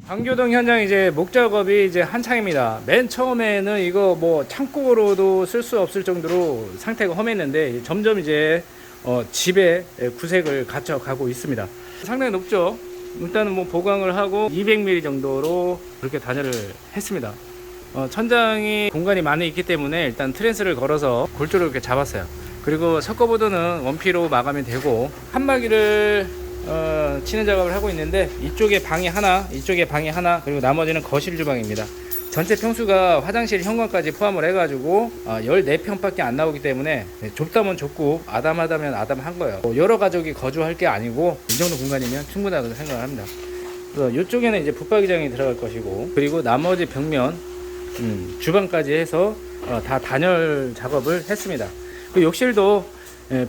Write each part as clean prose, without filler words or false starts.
방교동 현장 이제 목 작업이 이제 한창입니다. 맨 처음에는 이거 뭐 창고로도 쓸 수 없을 정도로 상태가 험했는데 점점 이제 집에 구색을 갖춰 가고 있습니다. 상당히 높죠. 일단은 뭐 보강을 하고 200mm 정도로 그렇게 단열을 했습니다. 천장이 공간이 많이 있기 때문에 일단 트랜스를 걸어서 골조를 이렇게 잡았어요. 그리고 석고보드는 원피로 마감이 되고 칸막이를 치는 작업을 하고 있는데 이쪽에 방이 하나, 이쪽에 방이 하나, 그리고 나머지는 거실 주방입니다. 전체 평수가 화장실 현관까지 포함을 해가지고 14평밖에 안 나오기 때문에 좁다면 좁고 아담하다면 아담한 거예요. 여러 가족이 거주할 게 아니고 이 정도 공간이면 충분하다고 생각을 합니다. 그래서 이쪽에는 이제 붙박이장이 들어갈 것이고, 그리고 나머지 벽면 주방까지 해서 다 단열 작업을 했습니다. 그 욕실도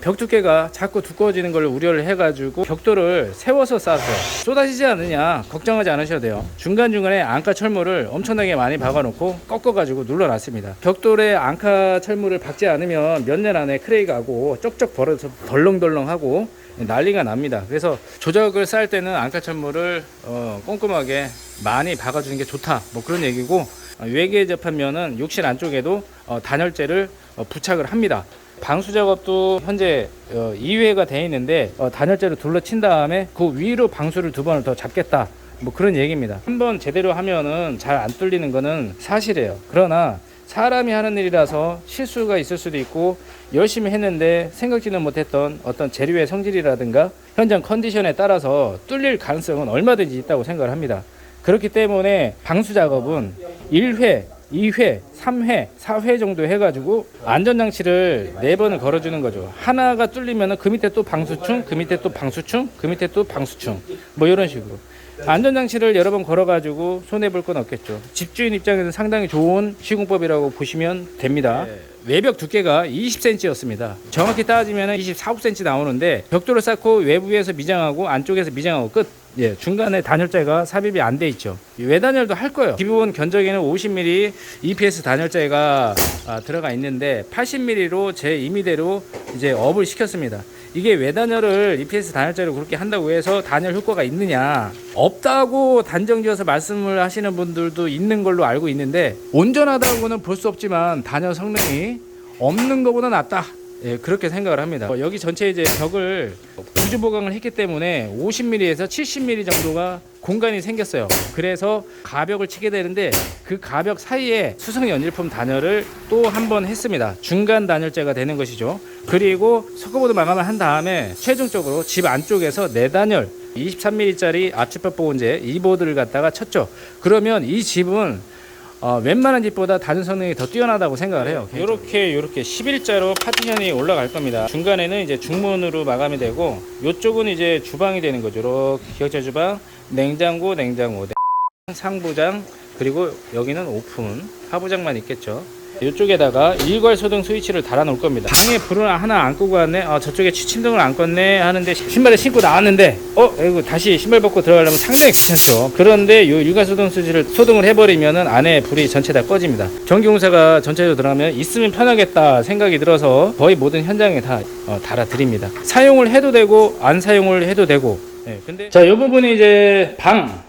벽 두께가 자꾸 두꺼워지는 걸 우려를 해가지고 벽돌을 세워서 쌌어요. 쏟아지지 않느냐 걱정하지 않으셔도 돼요. 중간중간에 앙카 철물을 엄청나게 많이 박아놓고 꺾어가지고 눌러놨습니다. 벽돌에 앙카 철물을 박지 않으면 몇 년 안에 크레이 가고 쩍쩍 벌어서 덜렁덜렁하고 난리가 납니다. 그래서 조적을 쌓을 때는 앙카 철물을 꼼꼼하게 많이 박아주는 게 좋다, 뭐 그런 얘기고, 외기에 접한 면은 욕실 안쪽에도 단열재를 부착을 합니다. 방수 작업도 현재 2회가 되어 있는데 단열재로 둘러친 다음에 그 위로 방수를 2번을 더 잡겠다, 뭐 그런 얘기입니다. 한번 제대로 하면은 잘 안 뚫리는 거는 사실이에요. 그러나 사람이 하는 일이라서 실수가 있을 수도 있고, 열심히 했는데 생각지는 못했던 어떤 재료의 성질이라든가 현장 컨디션에 따라서 뚫릴 가능성은 얼마든지 있다고 생각을 합니다. 그렇기 때문에 방수 작업은 1회, 2회, 3회, 4회 정도 해가지고 안전장치를 4번을 걸어주는 거죠. 하나가 뚫리면 그 밑에 또 방수충, 그 밑에 또 방수충, 그 밑에 또 방수충, 뭐 이런 식으로 안전장치를 여러 번 걸어가지고 손해볼 건 없겠죠. 집주인 입장에서는 상당히 좋은 시공법이라고 보시면 됩니다. 외벽 두께가 20cm였습니다. 정확히 따지면 24, 5cm 나오는데 벽돌을 쌓고 외부에서 미장하고 안쪽에서 미장하고 끝. 중간에 단열재가 삽입이 안 돼 있죠. 외단열도 할 거예요. 기본 견적에는 50mm EPS 단열재가 들어가 있는데 80mm로 제 임의대로 이제 업을 시켰습니다. 이게 외단열을 EPS 단열재로 그렇게 한다고 해서 단열 효과가 있느냐, 없다고 단정지어서 말씀을 하시는 분들도 있는 걸로 알고 있는데, 온전하다고는 볼 수 없지만 단열 성능이 없는 것보다 낫다, 그렇게 생각을 합니다. 여기 전체 이제 벽을 구조 보강을 했기 때문에 50mm에서 70mm 정도가 공간이 생겼어요. 그래서 가벽을 치게 되는데 그 가벽 사이에 수성 연질품 단열을 또 한 번 했습니다. 중간 단열재가 되는 것이죠. 그리고 석고보드 마감을 한 다음에 최종적으로 집 안쪽에서 내단열 23mm짜리 압축벽 보온재 이 보드를 갖다가 쳤죠. 그러면 이 집은 웬만한 집보다 단열 성능이 더 뛰어나다고 생각을 해요. 이렇게 11자로 파티션이 올라갈 겁니다. 중간에는 이제 중문으로 마감이 되고, 이쪽은 이제 주방이 되는 거죠. 이렇게 기역자 주방, 냉장고, 상부장, 그리고 여기는 오픈, 하부장만 있겠죠. 이쪽에다가 일괄 소등 스위치를 달아 놓을 겁니다. 방에 불을 하나 안 끄고 왔네, 저쪽에 취침등을 안 껐네 하는데 신발을 신고 나왔는데 이거 다시 신발 벗고 들어가려면 상당히 귀찮죠. 그런데 이 일괄 소등 스위치를 소등을 해버리면은 안에 불이 전체 다 꺼집니다. 전기공사가 전체적으로 들어가면 있으면 편하겠다 생각이 들어서 거의 모든 현장에 다 달아 드립니다. 사용을 해도 되고 안 사용을 해도 되고. 근데 자, 이 부분이 이제 방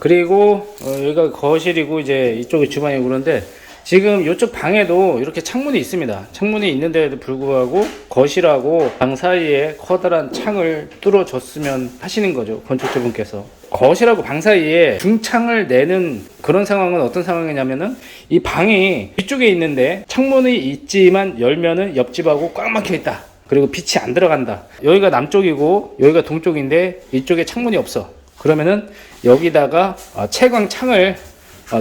그리고 여기가 거실이고 이제 이쪽이 주방이고, 그런데 지금 이쪽 방에도 이렇게 창문이 있습니다. 창문이 있는데도 불구하고 거실하고 방 사이에 커다란 창을 뚫어줬으면 하시는 거죠, 건축주분께서. 거실하고 방 사이에 중창을 내는 그런 상황은 어떤 상황이냐면은 이 방이 뒤쪽에 있는데 창문이 있지만 열면은 옆집하고 꽉 막혀 있다. 그리고 빛이 안 들어간다. 여기가 남쪽이고 여기가 동쪽인데 이쪽에 창문이 없어. 그러면은 여기다가 채광 창을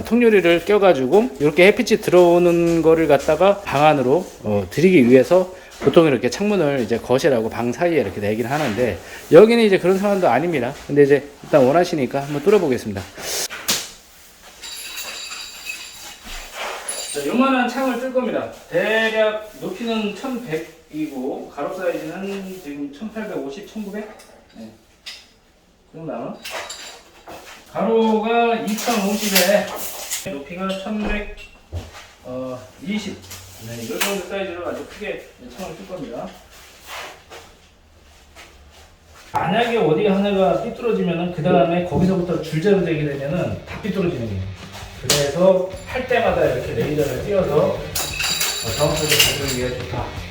통유리를 껴가지고 이렇게 햇빛이 들어오는 거를 갖다가 방 안으로 드리기 위해서 보통 이렇게 창문을 이제 거실하고 방 사이에 이렇게 내긴 하는데, 여기는 이제 그런 상황도 아닙니다. 근데 이제 일단 원하시니까 한번 뚫어보겠습니다. 자, 요만한 창을 뜰 겁니다. 대략 높이는 1100이고 가로 사이즈는 지금 1850, 1900? 네. 그 정도 나와? 가로가 2050에 높이가 1120. 네, 이 정도 사이즈로 아주 크게 창을 뜰 겁니다. 만약에 어디 하나가 삐뚤어지면은 그 다음에 거기서부터 줄자로 되게 되면은 다 삐뚤어지는 거예요. 그래서 할 때마다 이렇게 레이저를 띄워서 정확하게 잡는 게 좋다.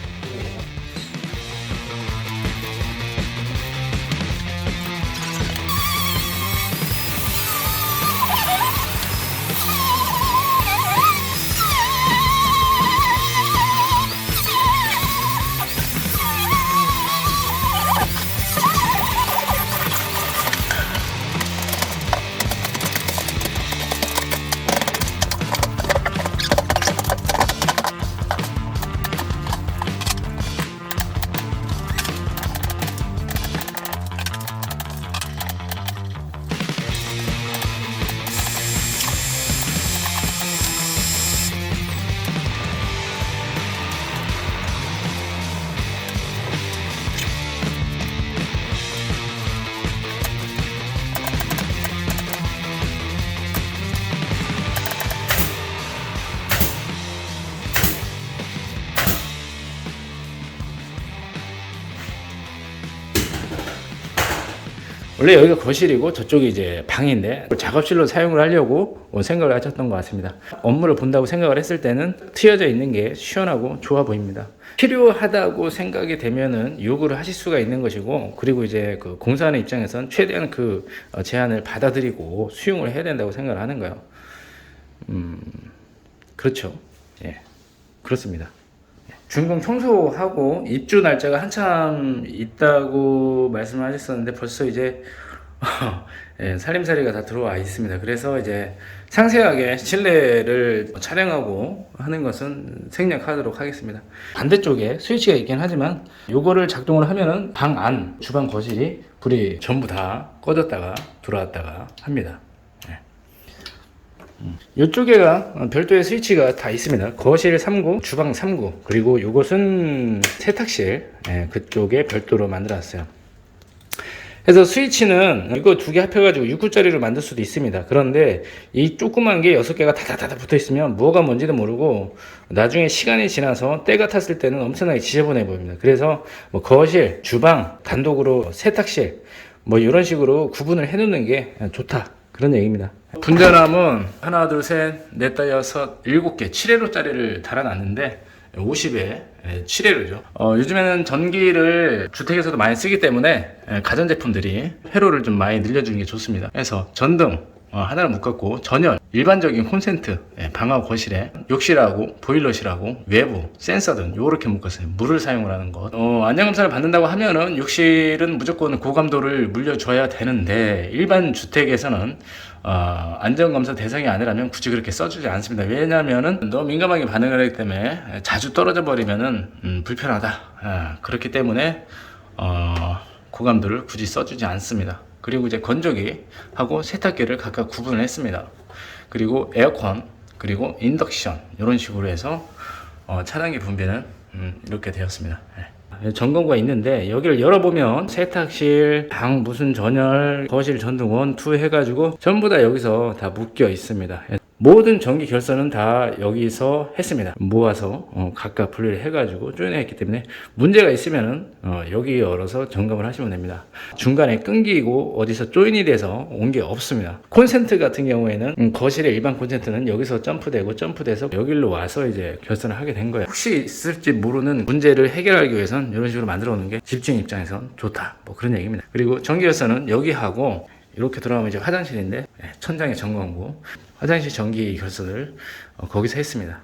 원래 여기가 거실이고 저쪽이 이제 방인데 작업실로 사용을 하려고 생각을 하셨던 것 같습니다. 업무를 본다고 생각을 했을 때는 트여져 있는 게 시원하고 좋아 보입니다. 필요하다고 생각이 되면은 요구를 하실 수가 있는 것이고, 그리고 이제 그 공사하는 입장에선 최대한 그 제안을 받아들이고 수용을 해야 된다고 생각을 하는 거예요. 그렇죠. 예, 그렇습니다. 준공 청소하고 입주 날짜가 한참 있다고 말씀을 하셨었는데 벌써 이제 예, 살림살이가 다 들어와 있습니다. 그래서 이제 상세하게 실내를 촬영하고 하는 것은 생략하도록 하겠습니다. 반대쪽에 스위치가 있긴 하지만 요거를 작동을 하면은 방 안, 주방 거실이 불이 전부 다 꺼졌다가 들어왔다가 합니다. 이쪽에가 별도의 스위치가 다 있습니다. 거실 3구, 주방 3구, 그리고 이것은 세탁실, 그쪽에 별도로 만들어놨어요. 그래서 스위치는 이거 두 개 합해가지고 6구짜리로 만들 수도 있습니다. 그런데 이 조그만 게 6개가 다다다다 붙어 있으면 뭐가 뭔지도 모르고 나중에 시간이 지나서 때가 탔을 때는 엄청나게 지저분해 보입니다. 그래서 뭐 거실, 주방, 단독으로 세탁실 뭐 이런 식으로 구분을 해 놓는 게 좋다, 그런 얘기입니다. 분자남은 하나, 둘, 셋, 넷, 다, 여섯, 7개 7회로짜리를 달아놨는데 50에 7회로죠. 요즘에는 전기를 주택에서도 많이 쓰기 때문에 가전제품들이 회로를 좀 많이 늘려주는 게 좋습니다. 그래서 전등 하나를 묶었고, 전열, 일반적인 콘센트, 방하고 거실에 욕실하고 보일러실하고 외부 센서 등 요렇게 묶었어요. 물을 사용을 하는 것. 안전검사를 받는다고 하면은 욕실은 무조건 고감도를 물려줘야 되는데, 일반 주택에서는 안전검사 대상이 아니라면 굳이 그렇게 써주지 않습니다. 왜냐면은 너무 민감하게 반응을 하기 때문에 자주 떨어져 버리면은 불편하다. 그렇기 때문에 고감도를 굳이 써주지 않습니다. 그리고 이제 건조기하고 세탁기를 각각 구분을 했습니다. 그리고 에어컨, 그리고 인덕션, 이런 식으로 해서 차단기 분배는 이렇게 되었습니다. 점검구가 있는데 여기를 열어보면 세탁실, 방, 무슨 전열, 거실, 전등 1, 2 해가지고 전부 다 여기서 다 묶여 있습니다. 모든 전기 결선은 다 여기서 했습니다. 모아서 각각 분리를 해가지고 쪼여냈기 때문에 문제가 있으면은 여기 열어서 점검을 하시면 됩니다. 중간에 끊기고 어디서 조인이 돼서 온 게 없습니다. 콘센트 같은 경우에는 거실의 일반 콘센트는 여기서 점프돼서 여기로 와서 이제 결선을 하게 된 거예요. 혹시 있을지 모르는 문제를 해결하기 위해선 이런 식으로 만들어 놓는 게 집주인 입장에선 좋다, 뭐 그런 얘기입니다. 그리고 전기 결선은 여기 하고 이렇게 들어가면 이제 화장실인데 천장에 점검구, 화장실 전기 결선을 거기서 했습니다.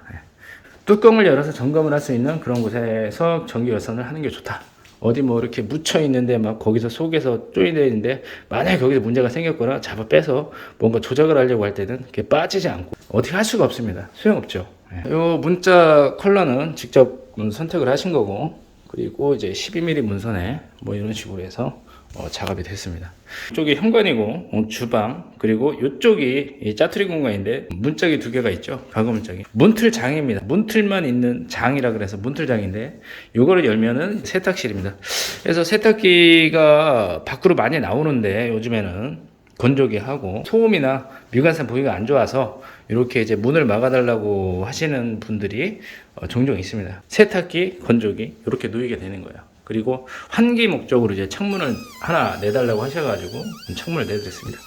뚜껑을 열어서 점검을 할 수 있는 그런 곳에서 전기 결선을 하는 게 좋다. 어디 뭐 이렇게 묻혀 있는데 막 거기서 속에서 조인되어 있는데 만약에 거기서 문제가 생겼거나 잡아 빼서 뭔가 조작을 하려고 할 때는 그게 빠지지 않고 어떻게 할 수가 없습니다. 소용없죠. 이 문자 컬러는 직접 선택을 하신 거고, 그리고 이제 12mm 문선에 뭐 이런 식으로 해서 작업이 됐습니다. 이쪽이 현관이고 주방, 그리고 이쪽이 이 짜투리 공간인데 문짝이 두 개가 있죠. 가구 문짝이 문틀장입니다. 문틀만 있는 장이라 그래서 문틀장인데 요거를 열면은 세탁실입니다. 그래서 세탁기가 밖으로 많이 나오는데 요즘에는 건조기 하고 소음이나 미관상 보기가 안 좋아서 이렇게 이제 문을 막아달라고 하시는 분들이 종종 있습니다. 세탁기, 건조기 이렇게 놓이게 되는 거예요. 그리고 환기 목적으로 이제 창문을 하나 내달라고 하셔가지고 창문을 내드렸습니다.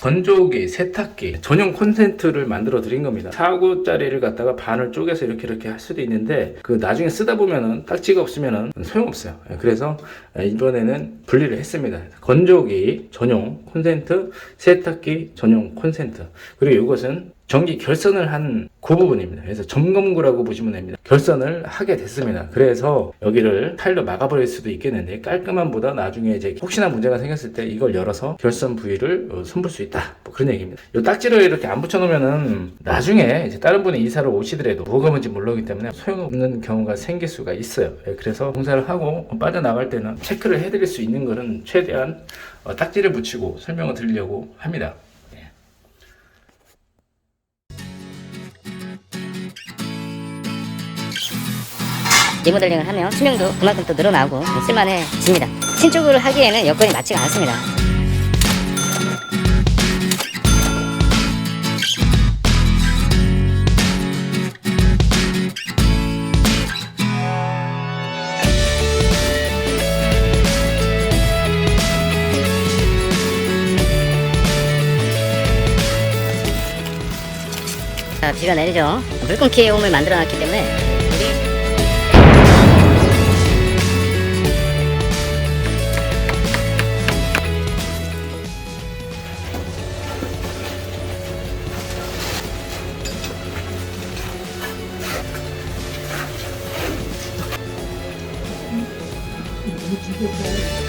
건조기, 세탁기 전용 콘센트를 만들어 드린 겁니다. 4구짜리를 갖다가 반을 쪼개서 이렇게 할 수도 있는데 그 나중에 쓰다 보면은 딱지가 없으면은 소용없어요. 그래서 이번에는 분리를 했습니다. 건조기 전용 콘센트, 세탁기 전용 콘센트, 그리고 이것은 전기 결선을 한 그 부분입니다. 그래서 점검구라고 보시면 됩니다. 결선을 하게 됐습니다. 그래서 여기를 타일로 막아버릴 수도 있겠는데 깔끔함보다 나중에 이제 혹시나 문제가 생겼을 때 이걸 열어서 결선 부위를 손볼 수 있다, 뭐 그런 얘기입니다. 이 딱지를 이렇게 안 붙여놓으면은 나중에 이제 다른 분이 이사를 오시더라도 뭐가 뭔지 모르기 때문에 소용없는 경우가 생길 수가 있어요. 그래서 공사를 하고 빠져나갈 때는 체크를 해드릴 수 있는 거는 최대한 딱지를 붙이고 설명을 드리려고 합니다. 리모델링을 하면 수명도 그만큼 또 늘어나고 쓸만해집니다. 신축을 하기에는 여건이 맞지가 않습니다. 자, 비가 내리죠. 물 끊기의 홈을 만들어 놨기 때문에 우리